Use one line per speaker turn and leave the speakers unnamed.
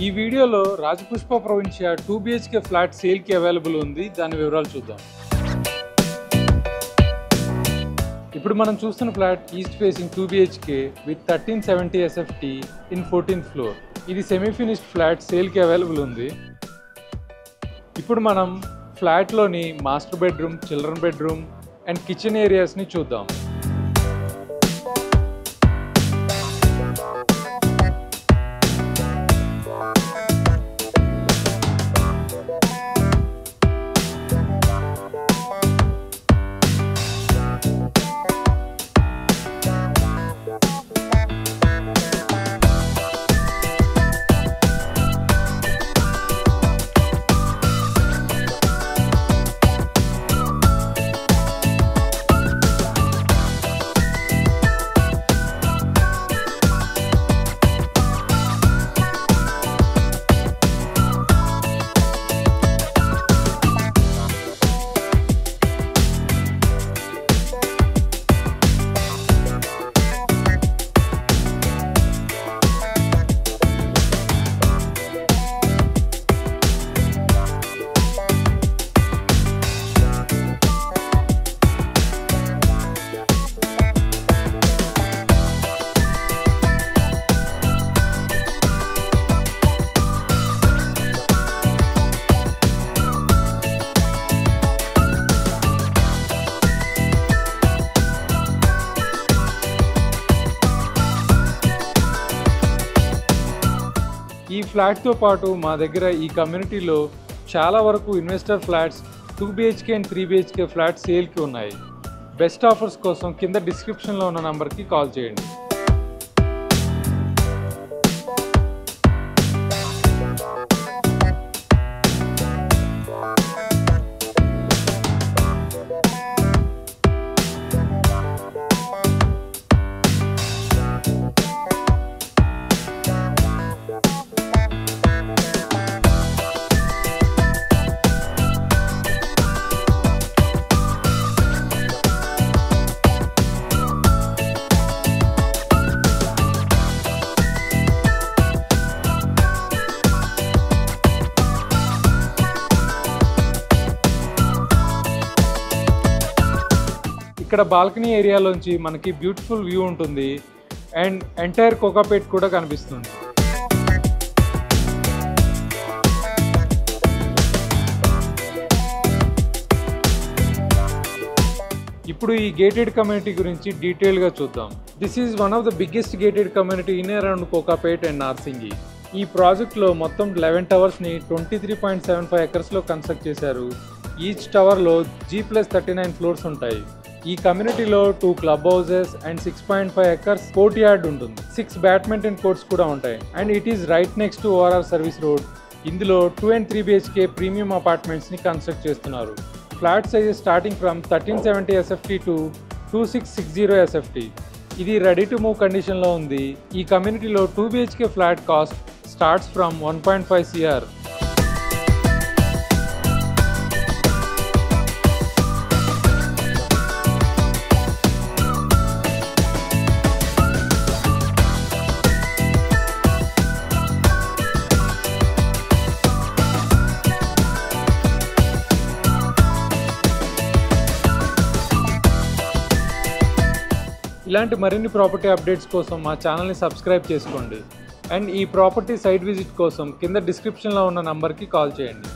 ఈ వీడియోలో Rajapushpa ప్రొవిన్షియా 2 BHK flat sale కి అవైలబుల్ ఉంది. దాని వివరాలు చూద్దాం. ఇప్పుడు మనం చూస్తున్న flat east facing 2 BHK with 1370 SFT in 14th floor. ఇది సెమీ ఫినిష్డ్ ఫ్లాట్ సేల్ కి అవైలబుల్ ఉంది. ఇప్పుడు మనం ఫ్లాట్ లోని master bedroom, children bedroom and kitchen areas ని చూద్దాం. ఈ ఫ్లాట్తో పాటు మా దగ్గర ఈ కమ్యూనిటీలో చాలా వరకు investor flats 2 BHK and 3 BHK flats సేల్కి ఉన్నాయి. బెస్ట్ ఆఫర్స్ కోసం కింద డిస్క్రిప్షన్లో ఉన్న నంబర్కి కాల్ చేయండి. ఇక్కడ బాల్కనీ ఏరియాలోంచి మనకి బ్యూటిఫుల్ వ్యూ ఉంటుంది అండ్ ఎంటైర్ కోకాపేట్ కూడా కనిపిస్తుంది. ఇప్పుడు ఈ గేటెడ్ కమ్యూనిటీ గురించి డీటెయిల్గా చూద్దాం. This is one of the biggest gated community in around Kokapet and Narsingi. ఈ ప్రాజెక్ట్లో మొత్తం 11 టవర్స్ని 23.75 ఎకర్స్లో కన్స్ట్రక్ట్ చేశారు. ఈచ్ టవర్లో G+39 ఫ్లోర్స్ ఉంటాయి. ఈ కమ్యూనిటీలో 2 club houses and 6.5 acres court yard ఉంటుంది. 6 బ్యాడ్మింటన్ కోర్ట్స్ కూడా ఉంటాయి and it is right next to ORR service road. ఇందులో 2 and 3 BHK ప్రీమియం అపార్ట్మెంట్స్ని కన్స్ట్రక్ట్ చేస్తున్నారు. Flat sizes starting from 1370 SFT to 2660 SFT. ఇది ready to move కండిషన్లో ఉంది. ఈ కమ్యూనిటీలో 2 BHK flat cost starts from 1.5 CR. ఇలాంటి మరిన్ని ప్రాపర్టీ అప్డేట్స్ కోసం మా ఛానల్ని సబ్స్క్రైబ్ చేసుకోండి అండ్ ఈ ప్రాపర్టీ సైట్ విజిట్ కోసం కింద డిస్క్రిప్షన్లో ఉన్న నంబర్కి కాల్ చేయండి.